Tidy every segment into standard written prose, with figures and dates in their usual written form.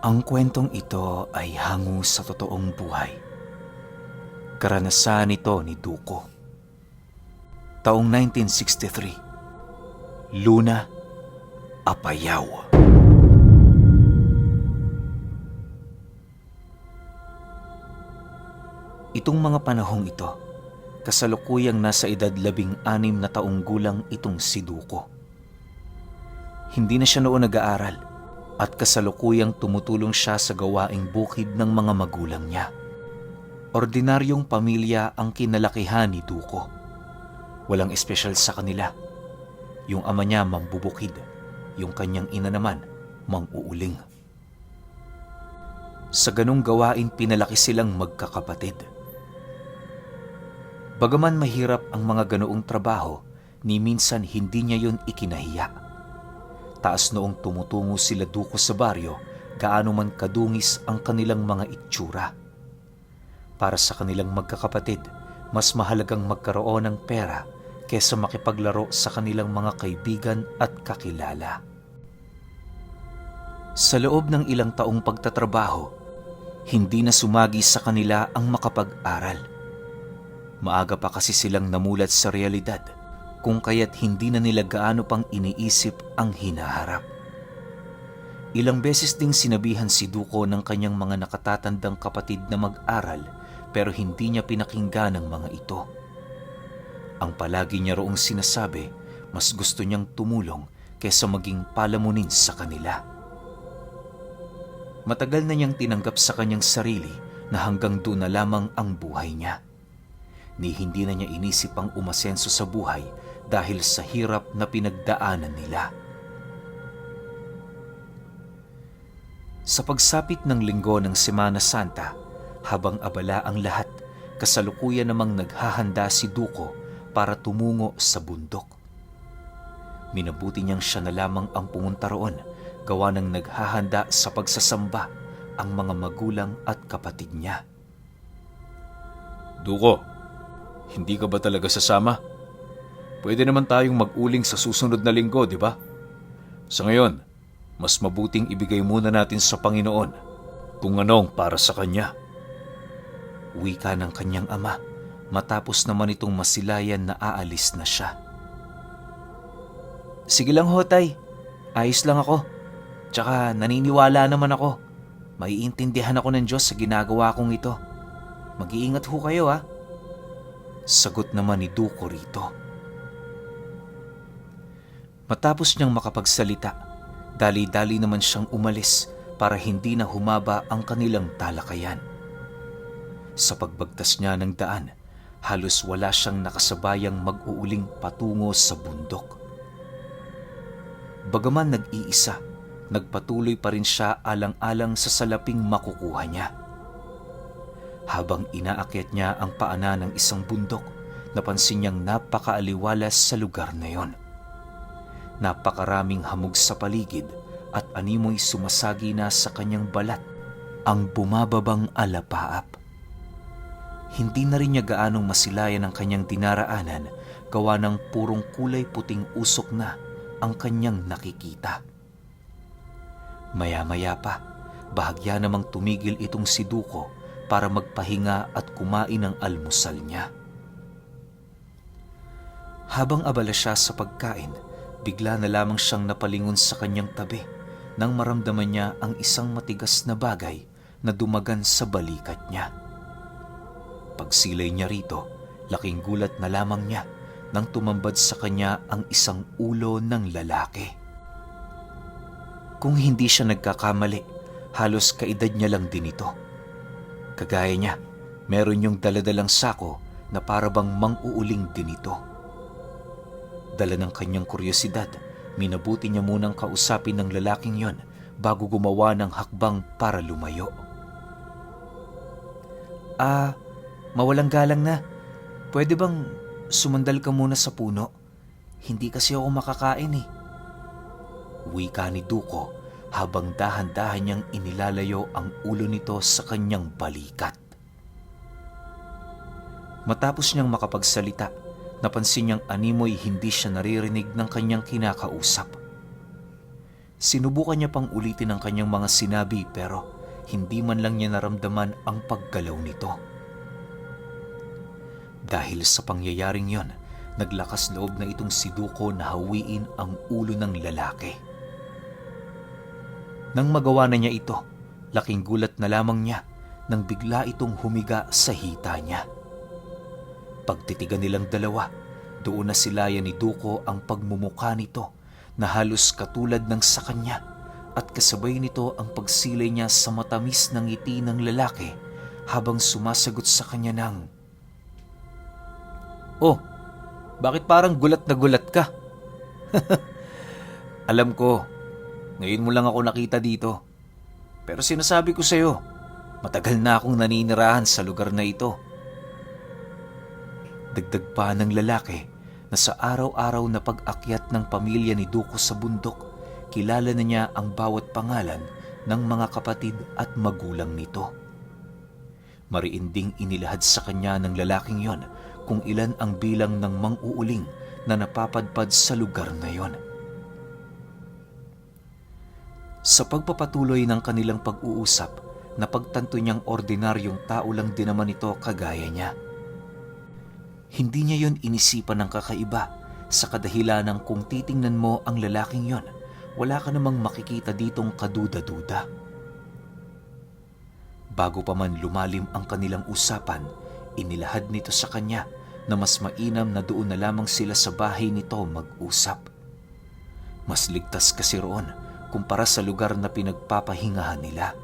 Ang kwentong ito ay hango sa totoong buhay. Karanasan ito ni Duko. Taong 1963, Luna, Apayao. Itong mga panahong ito, kasalukuyang nasa edad 16 na taong gulang itong si Duko. Hindi na siya noon nag-aaral at kasalukuyang tumutulong siya sa gawaing bukid ng mga magulang niya. Ordinaryong pamilya ang kinalakihan ni Duko. Walang espesyal sa kanila. Yung ama niya mambubukid, yung kanyang ina naman mang-uuling. Sa ganong gawain pinalaki silang magkakapatid. Bagaman mahirap ang mga ganoong trabaho, ni minsan hindi niya yun ikinahiya. Taas noong tumutungo sila Duko sa baryo, gaano man kadungis ang kanilang mga itsura. Para sa kanilang magkakapatid, mas mahalagang magkaroon ng pera kesa makipaglaro sa kanilang mga kaibigan at kakilala. Sa loob ng ilang taong pagtatrabaho, hindi na sumagi sa kanila ang makapag-aral. Maaga pa kasi silang namulat sa realidad, kung kaya't hindi na nila gaano pang iniisip ang hinaharap. Ilang beses ding sinabihan si Duko ng kanyang mga nakatatandang kapatid na mag-aral, pero hindi niya pinakinggan ang mga ito. Ang palagi niya roong sinasabi, mas gusto niyang tumulong kaysa maging palamunin sa kanila. Matagal na niyang tinanggap sa kanyang sarili na hanggang doon na lamang ang buhay niya. Ni hindi na niya inisip ang umasenso sa buhay dahil sa hirap na pinagdaanan nila. Sa pagsapit ng linggo ng Semana Santa, habang abala ang lahat, kasalukuyan namang naghahanda si Duko para tumungo sa bundok. Minabuti niyang siya na lamang ang pumunta roon, gawa ng naghahanda sa pagsasamba ang mga magulang at kapatid niya. Duko, hindi ka ba talaga sasama? Pwede naman tayong mag-uling sa susunod na linggo, di ba? Sa ngayon, mas mabuting ibigay muna natin sa Panginoon kung anong para sa Kanya. Wika ng kanyang ama, matapos naman itong masilayan na aalis na siya. Sige lang ho, tay. Ayos lang ako. Tsaka naniniwala naman ako. Maiintindihan ako ng Diyos sa ginagawa kong ito. Mag-iingat ho kayo, ha? Sagot naman ni Duko rito. Matapos niyang makapagsalita, dali-dali naman siyang umalis para hindi na humaba ang kanilang talakayan. Sa pagbagtas niya ng daan, halos wala siyang nakasabayang mag-uuling patungo sa bundok. Bagaman nag-iisa, nagpatuloy pa rin siya alang-alang sa salaping makukuha niya. Habang inaakyat niya ang paanan ng isang bundok, napansin niyang napakaaliwalas sa lugar na yon. Napakaraming hamog sa paligid at animoy sumasagi na sa kanyang balat ang bumababang alapaap. Hindi na rin niya gaanong masilayan ang kanyang dinaraanan, gawa ng purong kulay puting usok na ang kanyang nakikita. Maya-maya pa, bahagya namang tumigil itong si Duko para magpahinga at kumain ng almusal niya. Habang abala siya sa pagkain, bigla na lamang siyang napalingon sa kanyang tabi nang maramdaman niya ang isang matigas na bagay na dumagan sa balikat niya. Pagsilay niya rito, laking gulat na lamang niya nang tumambad sa kanya ang isang ulo ng lalaki. Kung hindi siya nagkakamali, halos kaedad niya lang din ito. Kagaya niya, meron yung daladalang sako na parabang mang-uuling din ito. Dala ng kanyang kuryosidad, minabuti niya munang kausapin ng lalaking yon bago gumawa ng hakbang para lumayo. Mawalang galang na. Pwede bang sumandal ka muna sa puno? Hindi kasi ako makakain eh. Wika ni Duko habang dahan-dahan niyang inilalayo ang ulo nito sa kanyang balikat. Matapos niyang makapagsalita, napansin niyang animoy hindi siya naririnig ng kanyang kinakausap. Sinubukan niya pang ulitin ang kanyang mga sinabi pero hindi man lang niya naramdaman ang paggalaw nito. Dahil sa pangyayaring yon, naglakas loob na itong si Duko na hawiin ang ulo ng lalaki. Nang magawa na niya ito, laking gulat na lamang niya nang bigla itong humiga sa hita niya. Pagtitigan nilang dalawa, doon na silayan ni Duko ang pagmumukha nito na halos katulad ng sa kanya at kasabay nito ang pagsilay niya sa matamis ng ngiti ng lalaki habang sumasagot sa kanya ng, "Oh, bakit parang gulat na gulat ka?" "Alam ko, ngayon mo lang ako nakita dito. Pero sinasabi ko sa'yo, matagal na akong naninirahan sa lugar na ito." Dagdag pa ng lalaki na sa araw-araw na pag-akyat ng pamilya ni Duko sa bundok, kilala na niya ang bawat pangalan ng mga kapatid at magulang nito. Mariinding inilahad sa kanya ng lalaking yon kung ilan ang bilang ng mang-uuling na napapadpad sa lugar na yon. Sa pagpapatuloy ng kanilang pag-uusap, napagtanto niyang ordinaryong tao lang din naman ito kagaya niya. Hindi niya yon inisipan ng kakaiba sa kadahilan ng kung titingnan mo ang lalaking yon, wala ka namang makikita ditong kaduda-duda. Bago pa man lumalim ang kanilang usapan, inilahad nito sa kanya na mas mainam na doon na lamang sila sa bahay nito mag-usap. Mas ligtas kasi roon kumpara sa lugar na pinagpapahingahan nila.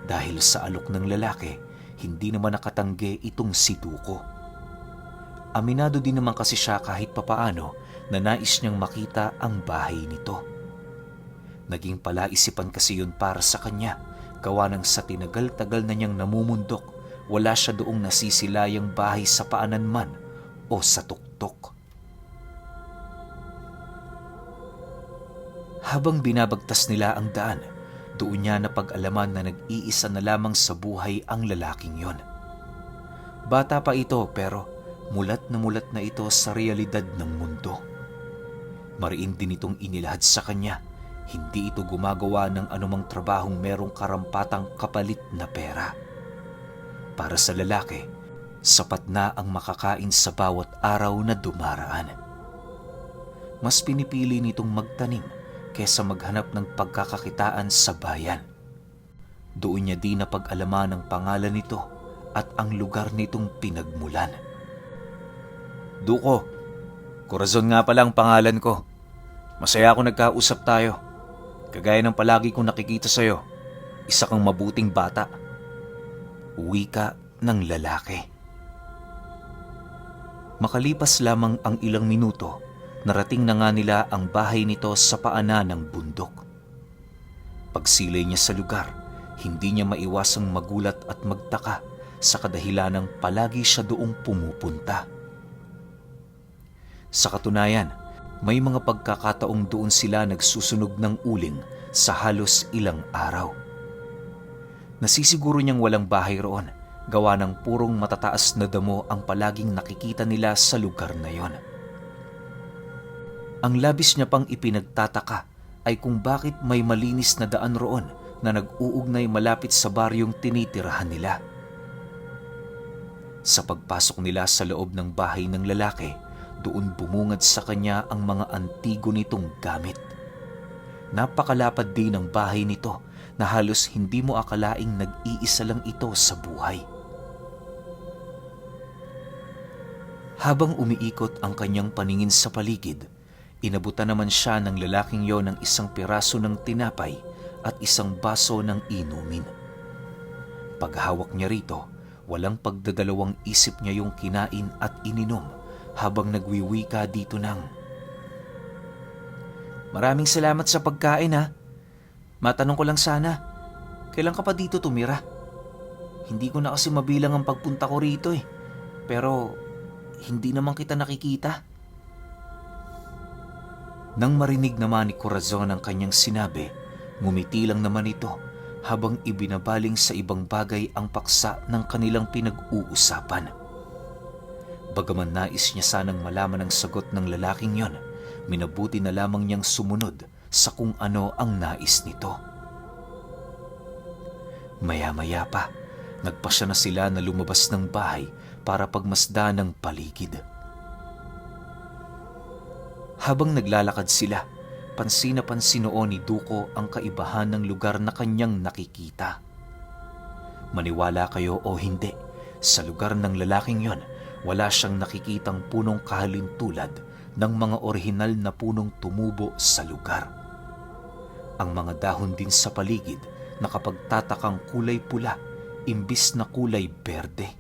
Dahil sa alok ng lalaki, hindi naman nakatanggi itong si Duko. Aminado din naman kasi siya kahit papaano na nais niyang makita ang bahay nito. Naging palaisipan kasi yun para sa kanya, gawa ng sa tinagal-tagal na niyang namumundok, wala siya doong nasisilayang bahay sa paanan man o sa tuktok. Habang binabagtas nila ang daan, doon niya napag-alaman na nag-iisa na lamang sa buhay ang lalaking yon. Bata pa ito pero mulat na ito sa realidad ng mundo. Mariin din itong inilahad sa kanya, hindi ito gumagawa ng anumang trabahong merong karampatang kapalit na pera. Para sa lalaki, sapat na ang makakain sa bawat araw na dumaraan. Mas pinipili nitong magtanim kesa maghanap ng pagkakakitaan sa bayan. Doon niya din napag-alaman ang pangalan nito at ang lugar nitong pinagmulan. "Duko, Corazon nga pala ang pangalan ko. Masaya ako nagkausap tayo. Kagaya ng palagi kong nakikita sa'yo, isa kang mabuting bata." Wika ng lalaki. Makalipas lamang ang ilang minuto, narating na nga nila ang bahay nito sa paanan ng bundok. Pagsilay niya sa lugar, hindi niya maiwasang magulat at magtaka sa kadahilanang palagi siya doong pumupunta. Sa katunayan, may mga pagkakataong doon sila nagsusunog ng uling sa halos ilang araw. Nasisiguro niyang walang bahay roon, gawa ng purong matataas na damo ang palaging nakikita nila sa lugar na yon. Ang labis niya pang ipinagtataka ay kung bakit may malinis na daan roon na nag-uugnay malapit sa baryong tinitirahan nila. Sa pagpasok nila sa loob ng bahay ng lalaki, doon bumungad sa kanya ang mga antigo nitong gamit. Napakalapad din ang bahay nito na halos hindi mo akalaing nag-iisa lang ito sa buhay. Habang umiikot ang kanyang paningin sa paligid, inabutan naman siya ng lalaking yon ng isang piraso ng tinapay at isang baso ng inumin. Paghawak niya rito, walang pagdadalawang isip niya yung kinain at ininom habang nagwiwika dito ng, "Maraming salamat sa pagkain ha. Matanong ko lang sana, kailan ka pa dito tumira? Hindi ko na kasi mabilang ang pagpunta ko rito eh. Pero hindi naman kita nakikita." Nang marinig naman ni Corazon ang kanyang sinabi, ngumiti lang naman ito habang ibinabaling sa ibang bagay ang paksa ng kanilang pinag-uusapan. Bagaman nais niya sanang malaman ang sagot ng lalaking yon, minabuti na lamang niyang sumunod sa kung ano ang nais nito. Maya-maya pa, nagpasya na sila na lumabas ng bahay para pagmasdan ng paligid. Habang naglalakad sila, pansin na pansin noon ni Duko ang kaibahan ng lugar na kanyang nakikita. Maniwala kayo o hindi, sa lugar ng lalaking yon, wala siyang nakikitang punong kahalintulad ng mga orihinal na punong tumubo sa lugar. Ang mga dahon din sa paligid nakapagtatakang kulay pula imbis na kulay berde.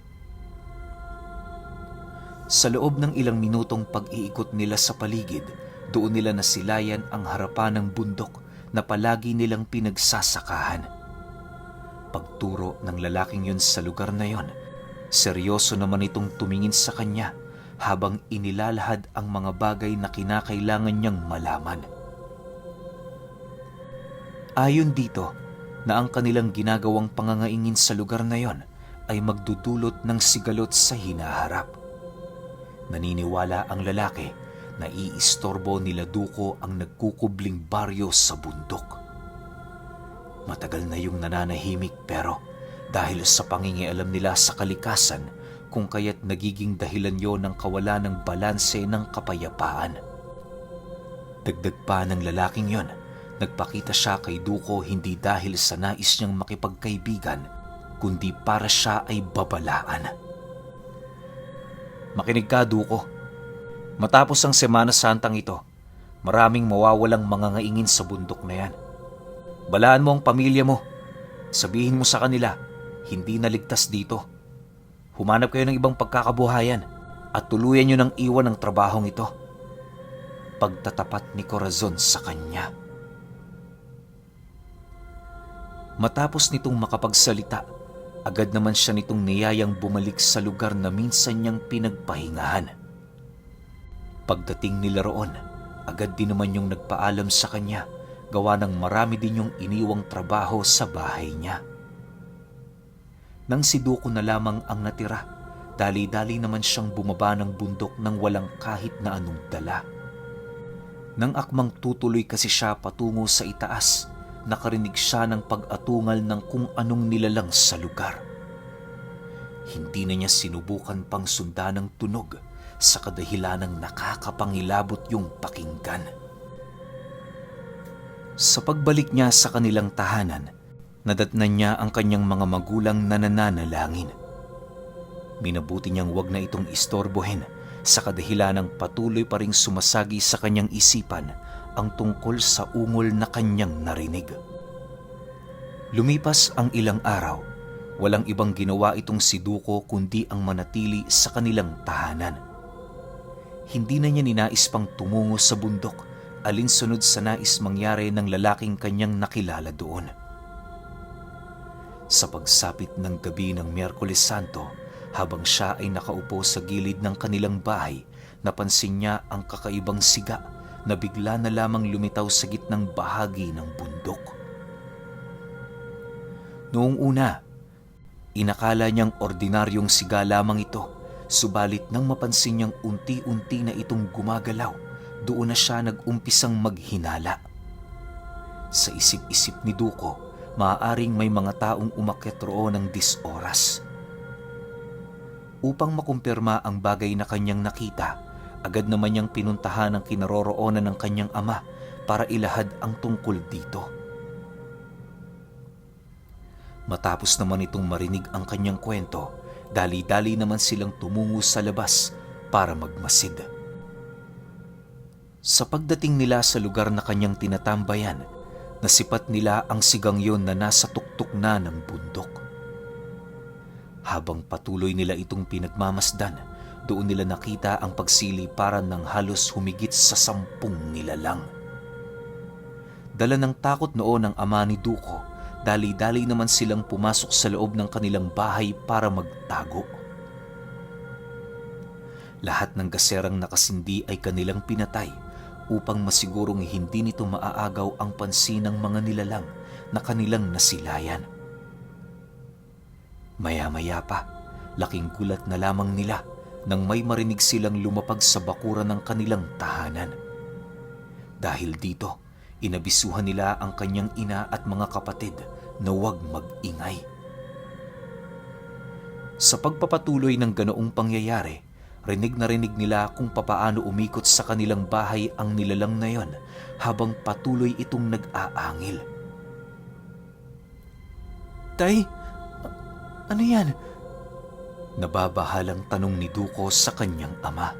Sa loob ng ilang minutong pag-iikot nila sa paligid, doon nila nasilayan ang harapan ng bundok na palagi nilang pinagsasakahan. Pagturo ng lalaking yun sa lugar na yon, seryoso naman itong tumingin sa kanya habang inilalahad ang mga bagay na kinakailangan niyang malaman. Ayon dito na ang kanilang ginagawang pangangaingin sa lugar na yon ay magdudulot ng sigalot sa hinaharap. Naniniwala ang lalaki na iistorbo nila Duko ang nagkukubling baryo sa bundok. Matagal na yung nananahimik pero dahil sa pangingialam nila sa kalikasan kung kaya't nagiging dahilan yon ng kawalan ng balanse ng kapayapaan. Dagdag pa ng lalaking yon, nagpakita siya kay Duko hindi dahil sa nais niyang makipagkaibigan kundi para siya ay babalaan. Makinig ka, Duko. Matapos ang Semana Santang ito, maraming mawawalang mga ngaingin sa bundok na yan. Balaan mo ang pamilya mo. Sabihin mo sa kanila, hindi naligtas dito. Humanap kayo ng ibang pagkakabuhayan at tuluyan nyo ng iwan ang trabahong ito. Pagtatapat ni Corazon sa kanya. Matapos nitong makapagsalita, agad naman siya nitong niyayang bumalik sa lugar na minsan niyang pinagpahingahan. Pagdating nila roon, agad din naman yung nagpaalam sa kanya, gawa ng marami din yung iniwang trabaho sa bahay niya. Nang si Duko na lamang ang natira, dali-dali naman siyang bumaba ng bundok nang walang kahit na anong dala. Nang akmang tutuloy kasi siya patungo sa itaas, nakarinig siya ng pag-atungal ng kung anong nilalang sa lugar. Hindi na niya sinubukan pang sundan ng tunog sa kadahilanang nakakapangilabot yung pakinggan. Sa pagbalik niya sa kanilang tahanan, nadatnan niya ang kanyang mga magulang na nananalangin. Minabuti niyang wag na itong istorbohin sa kadahilanang patuloy pa ring sumasagi sa kanyang isipan ang tungkol sa ungol na kanyang narinig. Lumipas ang ilang araw, walang ibang ginawa itong si Duko kundi ang manatili sa kanilang tahanan. Hindi na niya ninais pang tumungo sa bundok alinsunod sa nais mangyari ng lalaking kanyang nakilala doon. Sa pagsapit ng gabi ng Miyerkules Santo, habang siya ay nakaupo sa gilid ng kanilang bahay, napansin niya ang kakaibang siga na bigla na lamang lumitaw sa gitnang bahagi ng bundok. Noong una, inakala niyang ordinaryong siga lamang ito, subalit nang mapansin niyang unti-unti na itong gumagalaw, doon na siya nag-umpisang maghinala. Sa isip-isip ni Duko, maaaring may mga taong umakyat roon ng 10 oras. Upang makumpirma ang bagay na kanyang nakita, agad naman niyang pinuntahan ang kinaroroonan ng kanyang ama para ilahad ang tungkol dito. Matapos naman itong marinig ang kanyang kwento, dali-dali naman silang tumungo sa labas para magmasid. Sa pagdating nila sa lugar na kanyang tinatambayan, nasipat nila ang sigang yon na nasa tuktok na ng bundok. Habang patuloy nila itong pinagmamasdan, doon nila nakita ang pagsiliparan ng halos humigit sa 10 nilalang. Dala ng takot noon ang ama ni Duko, dali-dali naman silang pumasok sa loob ng kanilang bahay para magtago. Lahat ng gaserang nakasindi ay kanilang pinatay upang masigurong hindi nito maaagaw ang pansin ng mga nilalang na kanilang nasilayan. Maya-maya pa, laking gulat na lamang nila nang may marinig silang lumapag sa bakuran ng kanilang tahanan. Dahil dito, Inabisuhan nila ang kanyang ina at mga kapatid na huwag mag-ingay. Sa pagpapatuloy ng ganoong pangyayari, rinig na rinig nila kung papaano umikot sa kanilang bahay ang nilalang na yon habang patuloy itong nag-aangil. "Tay, ano yan?" Nababahalang tanong ni Duko sa kanyang ama.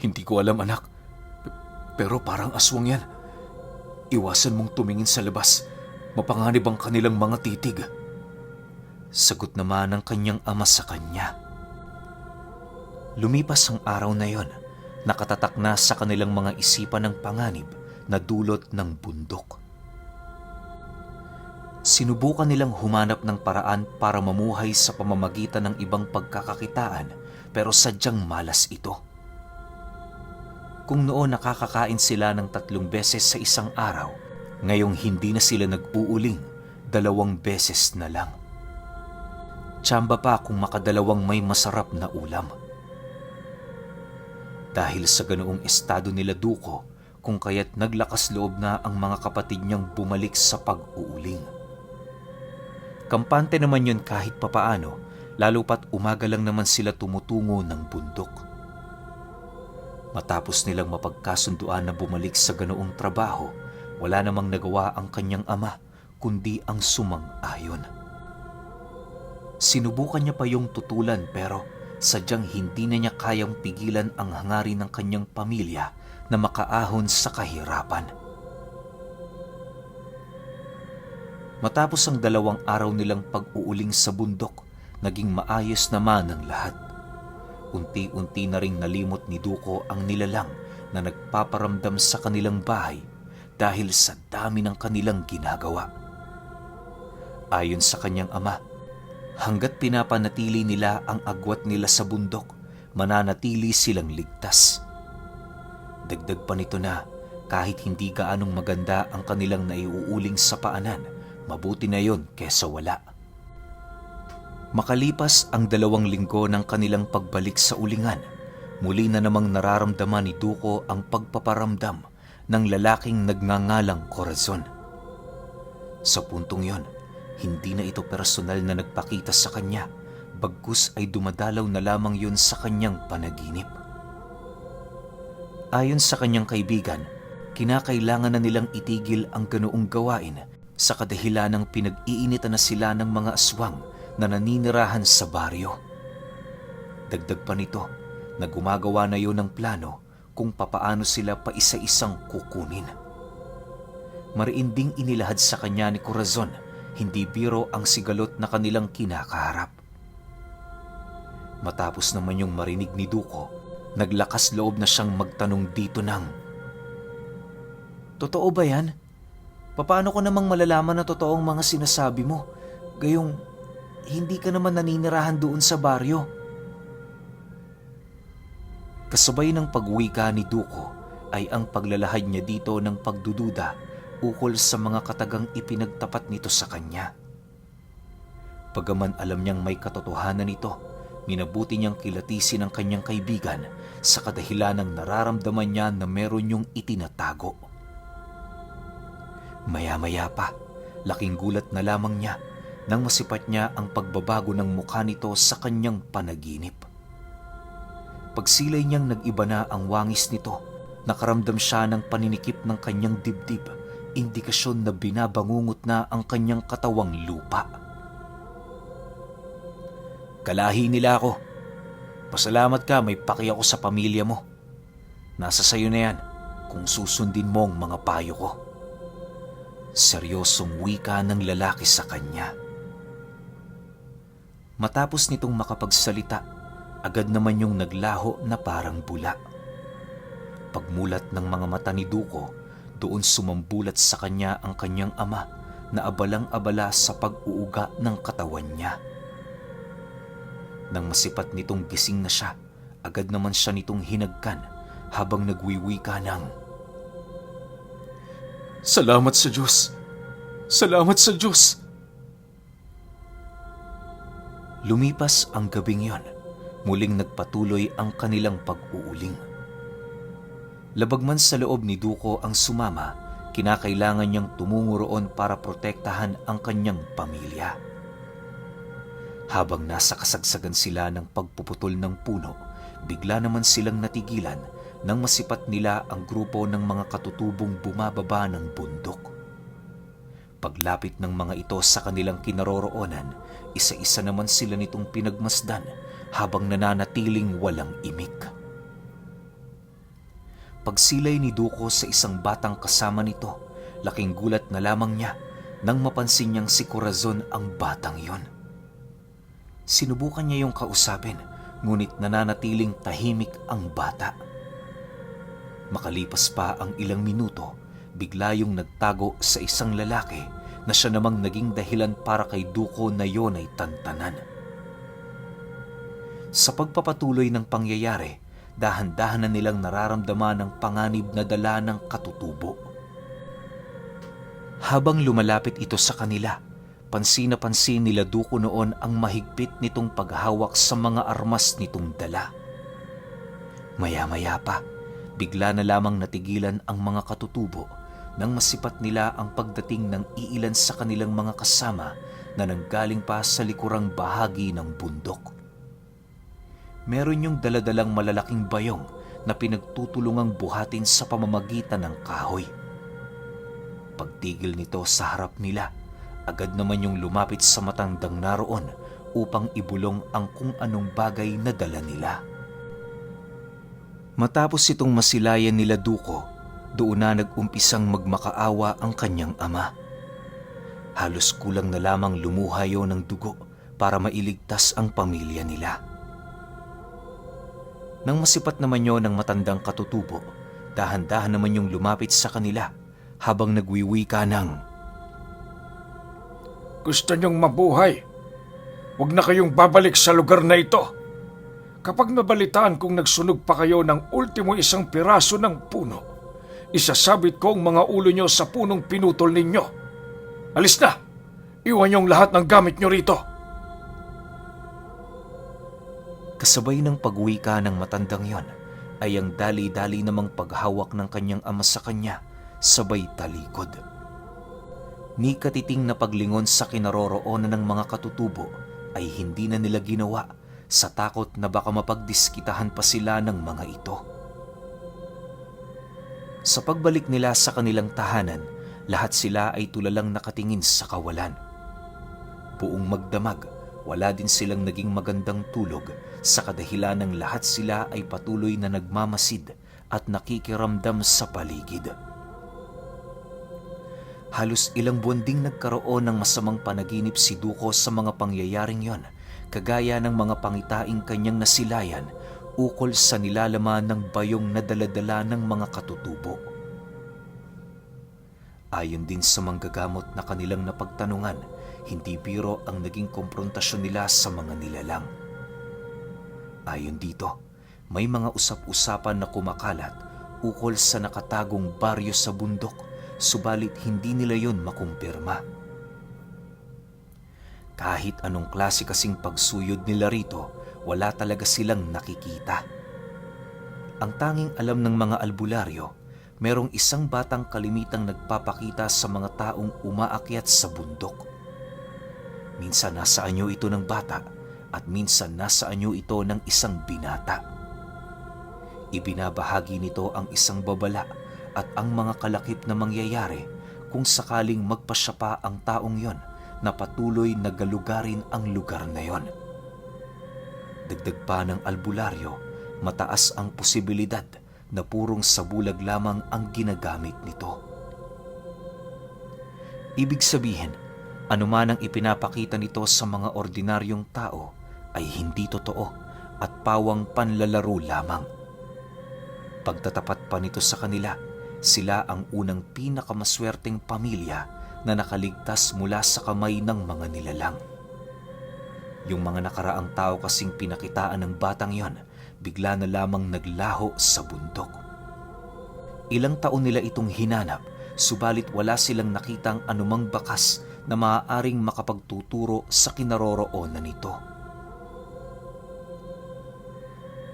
Hindi ko alam, anak. Pero parang aswang yan. Iwasan mong tumingin sa labas. Mapanganib ang kanilang mga titig. Sagot naman ng kanyang ama sa kanya. Lumipas ang araw na yon, nakatatak na sa kanilang mga isipan ng panganib na dulot ng bundok. Sinubukan nilang humanap ng paraan para mamuhay sa pamamagitan ng ibang pagkakakitaan, pero sadyang malas ito. Kung noon nakakakain sila ng 3 beses sa isang araw, ngayong hindi na sila nag-uuling, 2 beses na lang. Tsamba pa kung makadalawang may masarap na ulam. Dahil sa ganoong estado nila Duko, kung kaya't naglakas loob na ang mga kapatid niyang bumalik sa pag-uuling. Kampante naman yun kahit papaano, lalo pat umaga lang naman sila tumutungo ng bundok. Matapos nilang mapagkasunduan na bumalik sa ganoong trabaho, wala namang nagawa ang kanyang ama kundi ang sumang-ayon. Sinubukan niya pa yung tutulan pero sadyang hindi na niya kayang pigilan ang hangarin ng kanyang pamilya na makaahon sa kahirapan. Matapos ang 2 araw nilang pag-uuling sa bundok, naging maayos naman ang lahat. Unti-unti na ring nalimot ni Duko ang nilalang na nagpaparamdam sa kanilang bahay dahil sa dami ng kanilang ginagawa. Ayon sa kanyang ama, hanggat pinapanatili nila ang agwat nila sa bundok, mananatili silang ligtas. Dagdag pa nito na kahit hindi gaanong maganda ang kanilang naiuuling sa paanan, mabuti na yon kesa wala. Makalipas ang 2 linggo ng kanilang pagbalik sa ulingan, muli na namang nararamdaman ni Duko ang pagpaparamdam ng lalaking nagngangalang Corazon. Sa puntong yon, hindi na ito personal na nagpakita sa kanya, bagkus ay dumadalaw na lamang yun sa kanyang panaginip. Ayon sa kanyang kaibigan, kinakailangan na nilang itigil ang ganoong gawain sa kadahilan ng pinag-iinitan na sila ng mga aswang na naninirahan sa baryo. Dagdag pa nito na gumagawa na yun ng plano kung papaano sila pa isa-isang kukunin. Mariinding inilahad sa kanya ni Corazon, hindi biro ang sigalot na kanilang kinakaharap. Matapos naman yung marinig ni Duko, naglakas loob na siyang magtanong dito ng, "Totoo ba yan? Paano ko namang malalaman na totoo ang mga sinasabi mo? Gayong hindi ka naman naninirahan doon sa baryo." Kasabay ng pag-wika ni Duko ay ang paglalahad niya dito ng pagdududa ukol sa mga katagang ipinagtapat nito sa kanya. Bagaman alam niyang may katotohanan nito, minabuti niyang kilatisin ang kanyang kaibigan sa kadahilan ng nararamdaman niya na meron yung itinatago. Maya-maya pa, laking gulat na lamang niya nang masipat niya ang pagbabago ng mukha nito sa kanyang panaginip. Pagsilay niyang nag-iba na ang wangis nito, nakaramdam siya ng paninikip ng kanyang dibdib, indikasyon na binabangungot na ang kanyang katawang lupa. "Kalahi nila ako. Pasalamat ka, may paki ako sa pamilya mo. Nasa sayo na yan kung susundin mo ang mga payo ko." Seryosong wika ng lalaki sa kanya. Matapos nitong makapagsalita, agad naman yung naglaho na parang bula. Pagmulat ng mga mata ni Duko, doon sumambulat sa kanya ang kanyang ama na abalang-abala sa pag-uuga ng katawan niya. Nang masipat nitong gising na siya, agad naman siya nitong hinagkan habang nagwiwika ng, "Salamat sa Diyos! Salamat sa Diyos!" Lumipas ang gabing yon, muling nagpatuloy ang kanilang pag-uuling. Labag man sa loob ni Duko ang sumama, kinakailangan niyang tumungo roon para protektahan ang kanyang pamilya. Habang nasa kasagsagan sila ng pagpuputol ng puno, bigla naman silang natigilan nang masipat nila ang grupo ng mga katutubong bumababa ng bundok. Paglapit ng mga ito sa kanilang kinaroroonan, isa-isa naman sila nitong pinagmasdan habang nananatiling walang imik. Pagsilay ni Duko sa isang batang kasama nito, laking gulat na lamang niya nang mapansin niyang si Corazon ang batang yon. Sinubukan niya yung kausapin, ngunit nananatiling tahimik ang bata. Makalipas pa ang ilang minuto, bigla yung nagtago sa isang lalaki na siya namang naging dahilan para kay Duko na yon ay tantanan. Sa pagpapatuloy ng pangyayari, dahan-dahan na nilang nararamdaman ang panganib na dala ng katutubo. Habang lumalapit ito sa kanila, pansin na pansin nila Duko noon ang mahigpit nitong paghawak sa mga armas nitong dala. Maya-maya pa, bigla na lamang natigilan ang mga katutubo nang masipat nila ang pagdating ng iilan sa kanilang mga kasama na nanggaling pa sa likurang bahagi ng bundok. Meron yung daladalang malalaking bayong na pinagtutulungang buhatin sa pamamagitan ng kahoy. Pagtigil nito sa harap nila, agad naman yung lumapit sa matandang naroon upang ibulong ang kung anong bagay na dala nila. Matapos itong masilayan nila Duko, doon na nag-umpisang magmakaawa ang kanyang ama. Halos kulang na lamang lumuha yon ng dugo para mailigtas ang pamilya nila. Nang masipat naman yon ng matandang katutubo, dahan-dahan naman yung lumapit sa kanila habang nagwiwika ng, Gusto niyong mabuhay? Huwag na kayong babalik sa lugar na ito. Kapag nabalitaan kong nagsunog pa kayo ng ultimo isang piraso ng puno, isasabit ko ang mga ulo niyo sa punong pinutol ninyo. Alis na! Iwan niyong lahat ng gamit niyo rito. kasabay ng pagwika ng matandang yon, ay ang dali-dali namang paghawak ng kanyang ama sa kanya, sabay talikod. Ni katiting na paglingon sa kinaroroonan ng mga katutubo ay hindi na nila ginawa sa takot na baka mapagdiskitahan pa sila ng mga ito. Sa pagbalik nila sa kanilang tahanan, lahat sila ay tulalang nakatingin sa kawalan. Buong magdamag, wala din silang naging magandang tulog sa kadahilan ng lahat sila ay patuloy na nagmamasid at nakikiramdam sa paligid. Halos ilang buwan ding nagkaroon ng masamang panaginip si Duko sa mga pangyayaring yon, kagaya ng mga pangitaing kanyang nasilayan ukol sa nilalaman ng bayong na dala-dala ng mga katutubo. Ayon din sa manggagamot na kanilang napagtanungan, hindi biro ang naging komprontasyon nila sa mga nilalang. Ayon dito, may mga usap-usapan na kumakalat ukol sa nakatagong baryo sa bundok, subalit hindi nila yon makumpirma. Kahit anong klase kasing pagsuyod nila rito, wala talaga silang nakikita. Ang tanging alam ng mga albularyo, merong isang batang kalimitang nagpapakita sa mga taong umaakyat sa bundok. Minsan nasa anyo ito ng bata at minsan nasa anyo ito ng isang binata. Ibinabahagi nito ang isang babala at ang mga kalakip na mangyayari kung sakaling magpasya pa ang taong yon na patuloy na galugarin ang lugar na yon. Dagdag pa ng albularyo, mataas ang posibilidad na purong sabulag lamang ang ginagamit nito. Ibig sabihin, anuman ang ipinapakita nito sa mga ordinaryong tao ay hindi totoo at pawang panlalaro lamang. Pagtatapat pa nito sa kanila, sila ang unang pinakamaswerteng pamilya na nakaligtas mula sa kamay ng mga nilalang. Yung mga nakaraang tao kasing pinakitaan ng batang yon, bigla na lamang naglaho sa bundok. Ilang taon nila itong hinanap, subalit wala silang nakitang anumang bakas na maaaring makapagtuturo sa kinaroroonan nito.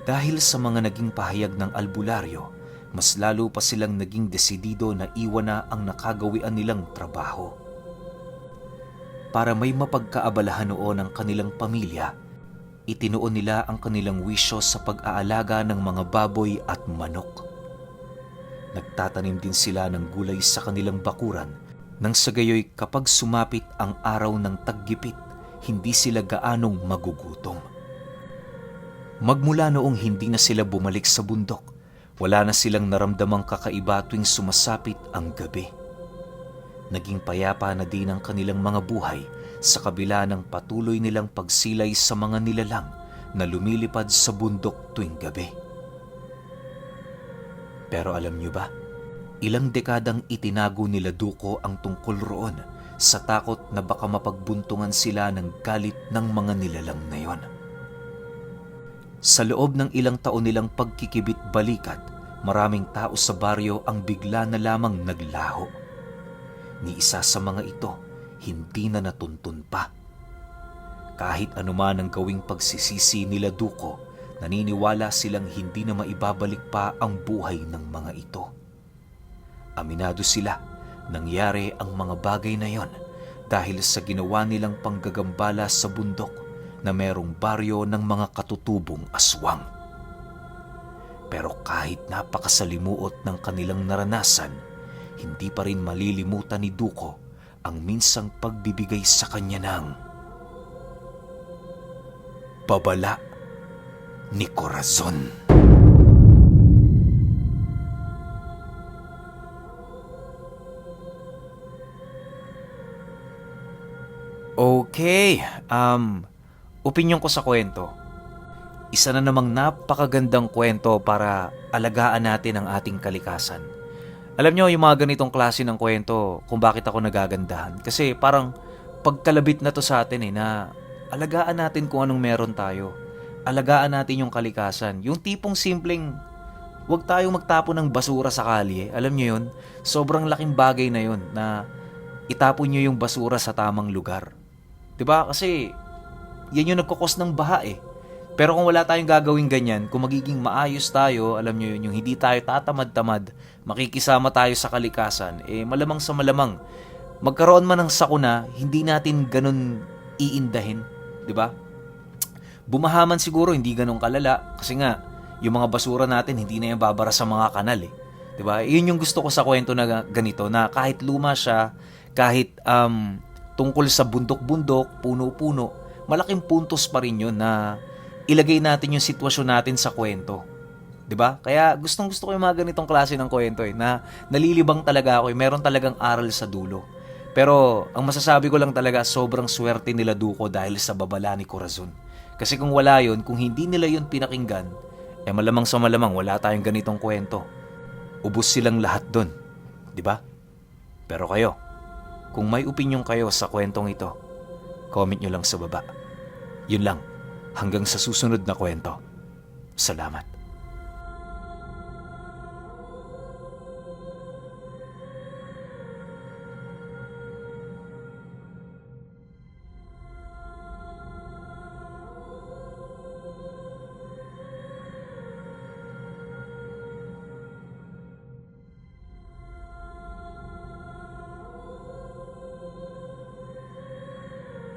Dahil sa mga naging pahayag ng albularyo, mas lalo pa silang naging desidido na iwan na ang nakagawian nilang trabaho. Para may mapagkaabalahan noon ang kanilang pamilya, itinuon nila ang kanilang wisyo sa pag-aalaga ng mga baboy at manok. Nagtatanim din sila ng gulay sa kanilang bakuran nang sa gayoy kapag sumapit ang araw ng taggipit, hindi sila gaanong magugutom. Magmula noong hindi na sila bumalik sa bundok, wala na silang naramdamang kakaiba tuwing sumasapit ang gabi. Naging payapa na din ang kanilang mga buhay sa kabila ng patuloy nilang pagsilay sa mga nilalang na lumilipad sa bundok tuwing gabi. Pero alam niyo ba, ilang dekadang itinago nila Duko ang tungkol roon sa takot na baka mapagbuntungan sila ng galit ng mga nilalang na yon. Sa loob ng ilang taon nilang pagkikibit-balikat, maraming tao sa baryo ang bigla na lamang naglaho. Ni isa sa mga ito, hindi na natuntun pa. Kahit anuman ang gawing pagsisisi nila Duko, naniniwala silang hindi na maibabalik pa ang buhay ng mga ito. Aminado sila, nangyari ang mga bagay na yon dahil sa ginawa nilang panggagambala sa bundok na merong baryo ng mga katutubong aswang. Pero kahit napakasalimuot ng kanilang naranasan, hindi pa rin malilimutan ni Duko ang minsang pagbibigay sa kanya ng babala ni Corazon. Okay, opinyon ko sa kwento. Isa na namang napakagandang kwento para alagaan natin ang ating kalikasan. Alam nyo, yung mga ganitong klase ng kwento, kung bakit ako nagagandahan. Kasi parang pagkalabit na to sa atin na alagaan natin kung anong meron tayo. Alagaan natin yung kalikasan. Yung tipong simpleng, huwag tayong magtapon ng basura sa kalye. Alam nyo yun? Sobrang laking bagay na yun na itapon nyo yung basura sa tamang lugar. Diba? Kasi yan yung nagkukos ng baha eh. Pero kung wala tayong gagawin ganyan, kung magiging maayos tayo, alam nyo yun, yung hindi tayo tatamad-tamad, makikisama tayo sa kalikasan, malamang sa malamang, magkaroon man ng sakuna, hindi natin ganun iindahin, di ba? Bumahaman siguro, hindi ganun kalala, kasi nga, yung mga basura natin, hindi na yung babara sa mga kanal eh. Di ba? Yun yung gusto ko sa kwento na ganito, na kahit luma siya, kahit tungkol sa bundok-bundok, puno-puno, malaking puntos pa rin yun na ilagay natin yung sitwasyon natin sa kwento. 'Di ba? Kaya gustong-gusto ko yung mga ganitong klase ng kwento na nalilibang talaga ako, meron talagang aral sa dulo. Pero ang masasabi ko lang talaga, sobrang swerte nila Duko dahil sa babala ni Corazon. Kasi kung wala yun, kung hindi nila yun pinakinggan, malamang sa malamang wala tayong ganitong kwento. Ubus silang lahat doon. 'Di ba? Pero kayo, kung may opinyon kayo sa kwentong ito, comment nyo lang sa baba. Yun lang. Hanggang sa susunod na kwento. Salamat.